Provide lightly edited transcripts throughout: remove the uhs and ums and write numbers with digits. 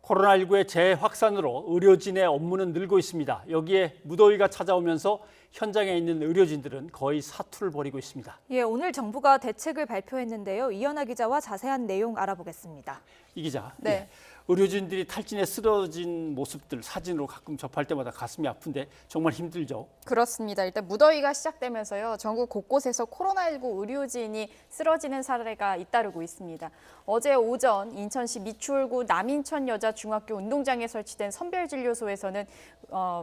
코로나19의 재확산으로 의료진의 업무는 늘고 있습니다. 여기에 무더위가 찾아오면서 현장에 있는 의료진들은 거의 사투를 벌이고 있습니다. 예, 오늘 정부가 대책을 발표했는데요. 이현아 기자와 자세한 내용 알아보겠습니다. 이 기자, 네. 예, 의료진들이 탈진에 쓰러진 모습들 사진으로 가끔 접할 때마다 가슴이 아픈데 정말 힘들죠. 그렇습니다. 일단 무더위가 시작되면서요. 전국 곳곳에서 코로나19 의료진이 쓰러지는 사례가 잇따르고 있습니다. 어제 오전 인천시 미추홀구 남인천 여자중학교 운동장에 설치된 선별진료소에서는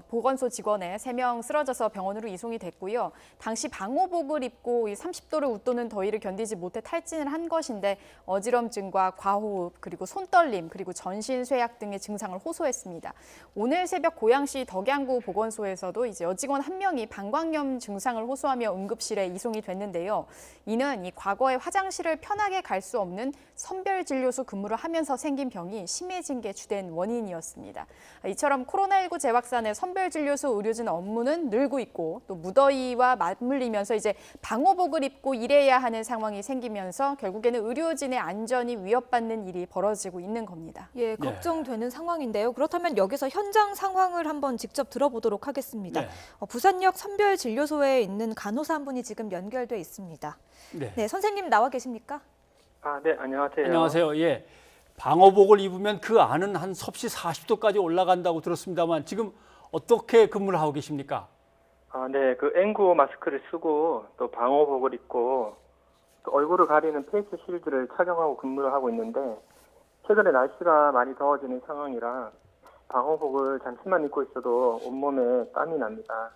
보건소 직원의 3명 쓰러져서 병원으로 이송이 됐고요. 당시 방호복을 입고 30도를 웃도는 더위를 견디지 못해 탈진을 한 것인데 어지럼증과 과호흡 그리고 손떨림 그리고 전신쇠약 등의 증상을 호소했습니다. 오늘 새벽 고양시 덕양구 보건소에서도 이제 여직원 1명이 방광염 증상을 호소하며 응급실에 이송이 됐는데요. 이는 과거에 화장실을 편하게 갈 수 없는 선별진료소 근무를 하면서 생긴 병이 심해진 게 주된 원인이었습니다. 이처럼 코로나19 재확산에 선별진료소 의료진 업무는 늘고 있고 또 무더위와 맞물리면서 이제 방호복을 입고 일해야 하는 상황이 생기면서 결국에는 의료진의 안전이 위협받는 일이 벌어지고 있는 겁니다. 예, 걱정되는 상황인데요. 그렇다면 여기서 현장 상황을 한번 직접 들어보도록 하겠습니다. 네. 부산역 선별진료소에 있는 간호사 한 분이 지금 연결돼 있습니다. 네, 선생님 나와 계십니까? 네, 안녕하세요. 안녕하세요. 예, 방호복을 입으면 그 안은 한 섭씨 40도까지 올라간다고 들었습니다만 지금 어떻게 근무를 하고 계십니까? 네, 그 N95 마스크를 쓰고 또 방호복을 입고 또 얼굴을 가리는 페이스 실드를 착용하고 근무를 하고 있는데 최근에 날씨가 많이 더워지는 상황이라 방호복을 잠시만 입고 있어도 온몸에 땀이 납니다.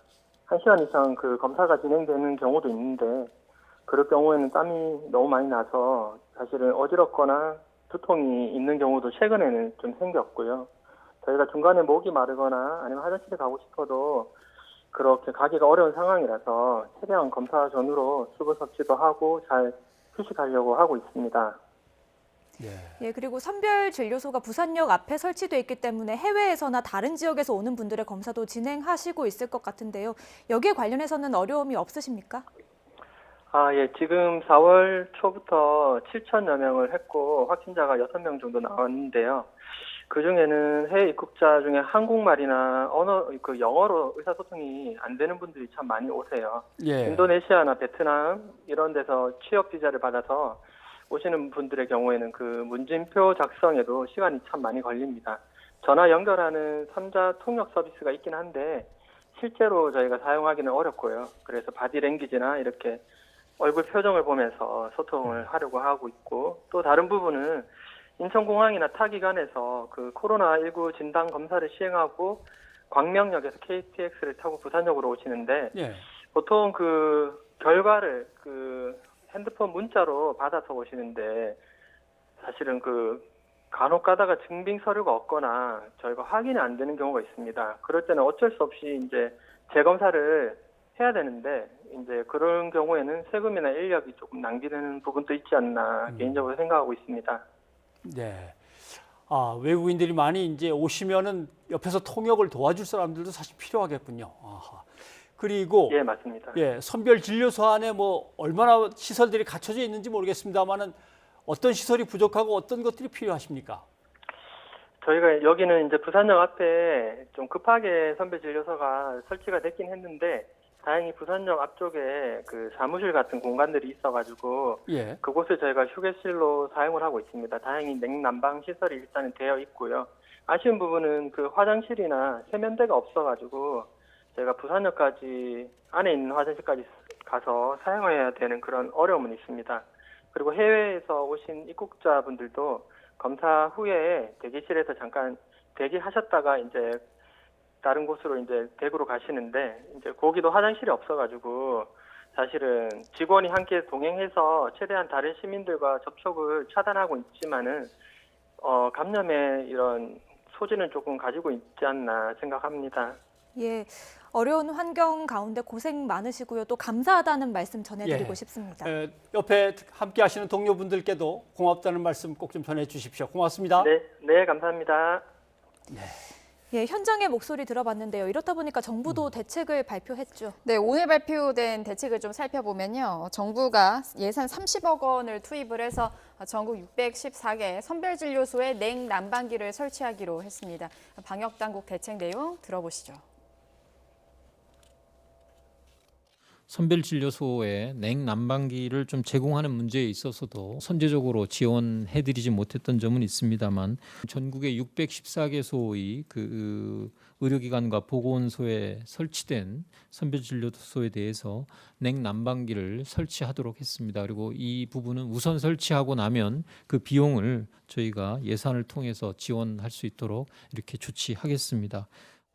1시간 이상 그 검사가 진행되는 경우도 있는데 그럴 경우에는 땀이 너무 많이 나서 사실은 어지럽거나 두통이 있는 경우도 최근에는 좀 생겼고요. 저희가 중간에 목이 마르거나 아니면 화장실에 가고 싶어도 그렇게 가기가 어려운 상황이라서 최대한 검사 전후로 수분 섭취도 하고 잘 휴식하려고 하고 있습니다. 예, 그리고 선별진료소가 부산역 앞에 설치돼 있기 때문에 해외에서나 다른 지역에서 오는 분들의 검사도 진행하시고 있을 것 같은데요. 여기에 관련해서는 어려움이 없으십니까? 예, 지금 4월 초부터 7천여 명을 했고 확진자가 6명 정도 나왔는데요. 그중에는 해외 입국자 중에 한국말이나 영어로 의사소통이 안 되는 분들이 참 많이 오세요. 예. 인도네시아나 베트남 이런 데서 취업 비자를 받아서 오시는 분들의 경우에는 그 문진표 작성에도 시간이 참 많이 걸립니다. 전화 연결하는 3자 통역 서비스가 있긴 한데 실제로 저희가 사용하기는 어렵고요. 그래서 바디랭귀지나 이렇게 얼굴 표정을 보면서 소통을 하려고 하고 있고 또 다른 부분은 인천공항이나 타 기관에서 그 코로나19 진단 검사를 시행하고 광명역에서 KTX를 타고 부산역으로 오시는데 보통 그 결과를 그 핸드폰 문자로 받아서 오시는데 사실은 그 간혹 가다가 증빙 서류가 없거나 저희가 확인이 안 되는 경우가 있습니다. 그럴 때는 어쩔 수 없이 이제 재검사를 해야 되는데 이제 그런 경우에는 세금이나 인력이 조금 낭비되는 부분도 있지 않나 개인적으로 생각하고 있습니다. 네. 외국인들이 많이 이제 오시면은 옆에서 통역을 도와줄 사람들도 사실 필요하겠군요. 그리고 예, 맞습니다. 예, 선별 진료소 안에 뭐 얼마나 시설들이 갖춰져 있는지 모르겠습니다만은 어떤 시설이 부족하고 어떤 것들이 필요하십니까? 저희가 여기는 이제 부산역 앞에 좀 급하게 선별 진료소가 설치가 됐긴 했는데 다행히 부산역 앞쪽에 그 사무실 같은 공간들이 있어가지고 그곳을 저희가 휴게실로 사용을 하고 있습니다. 다행히 냉난방 시설이 일단은 되어 있고요. 아쉬운 부분은 그 화장실이나 세면대가 없어가지고 저희가 부산역까지 안에 있는 화장실까지 가서 사용해야 되는 그런 어려움은 있습니다. 그리고 해외에서 오신 입국자분들도 검사 후에 대기실에서 잠깐 대기하셨다가 이제 다른 곳으로 이제 대구로 가시는데 이제 거기도 화장실이 없어가지고 사실은 직원이 함께 동행해서 최대한 다른 시민들과 접촉을 차단하고 있지만은 감염의 이런 소지는 조금 가지고 있지 않나 생각합니다. 예, 어려운 환경 가운데 고생 많으시고요. 또 감사하다는 말씀 전해드리고 싶습니다. 옆에 함께 하시는 동료분들께도 고맙다는 말씀 꼭 좀 전해 주십시오. 고맙습니다. 네, 감사합니다. 네. 예, 현장의 목소리 들어봤는데요. 이렇다 보니까 정부도 대책을 발표했죠. 네, 오늘 발표된 대책을 좀 살펴보면요. 정부가 예산 30억 원을 투입을 해서 전국 614개 선별진료소에 냉난방기를 설치하기로 했습니다. 방역당국 대책 내용 들어보시죠. 선별진료소에 냉난방기를 좀 제공하는 문제에 있어서도 선제적으로 지원해드리지 못했던 점은 있습니다만 전국의 614개소의 그 의료기관과 보건소에 설치된 선별진료소에 대해서 냉난방기를 설치하도록 했습니다. 그리고 이 부분은 우선 설치하고 나면 그 비용을 저희가 예산을 통해서 지원할 수 있도록 이렇게 조치하겠습니다.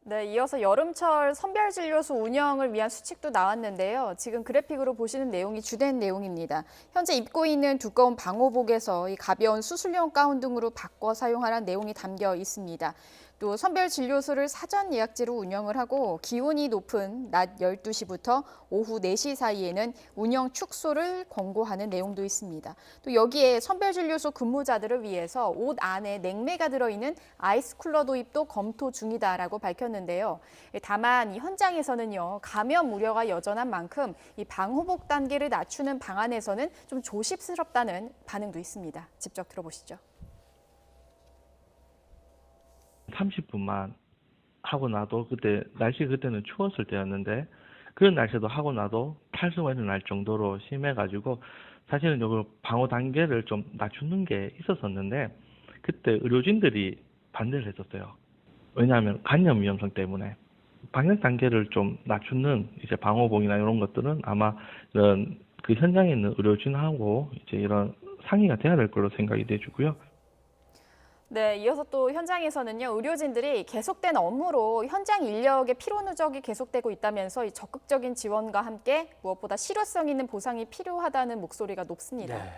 네, 이어서 여름철 선별진료소 운영을 위한 수칙도 나왔는데요. 지금 그래픽으로 보시는 내용이 주된 내용입니다. 현재 입고 있는 두꺼운 방호복에서 이 가벼운 수술용 가운 등으로 바꿔 사용하라는 내용이 담겨 있습니다. 또 선별진료소를 사전 예약제로 운영을 하고 기온이 높은 낮 12시부터 오후 4시 사이에는 운영 축소를 권고하는 내용도 있습니다. 또 여기에 선별진료소 근무자들을 위해서 옷 안에 냉매가 들어있는 아이스 쿨러 도입도 검토 중이다라고 밝혔는데요. 다만 이 현장에서는요, 감염 우려가 여전한 만큼 이 방호복 단계를 낮추는 방안에서는 좀 조심스럽다는 반응도 있습니다. 직접 들어보시죠. 30분만 하고 나도 그때는 추웠을 때였는데 그런 날씨도 하고 나도 탈수가 일어날 정도로 심해가지고 사실은 이걸 방호 단계를 좀 낮추는 게 있었었는데 그때 의료진들이 반대를 했었어요. 왜냐하면 간염 위험성 때문에 방역 단계를 좀 낮추는 이제 방호복이나 이런 것들은 아마 이런 그 현장에 있는 의료진하고 이제 이런 상의가 돼야 될 걸로 생각이 되고요. 네, 이어서 또 현장에서는요, 의료진들이 계속된 업무로 현장 인력의 피로 누적이 계속되고 있다면서 이 적극적인 지원과 함께 무엇보다 실효성 있는 보상이 필요하다는 목소리가 높습니다. 네.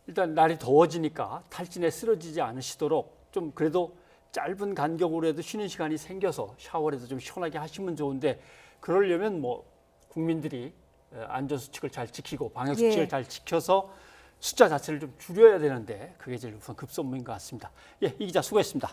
일단 날이 더워지니까 탈진에 쓰러지지 않으시도록 좀 그래도 짧은 간격으로라도 쉬는 시간이 생겨서 샤워라도 좀 시원하게 하시면 좋은데 그러려면 뭐 국민들이 안전수칙을 잘 지키고 방역수칙을 예. 잘 지켜서 숫자 자체를 좀 줄여야 되는데 그게 제일 우선 급선무인 것 같습니다. 예, 이 기자 수고했습니다.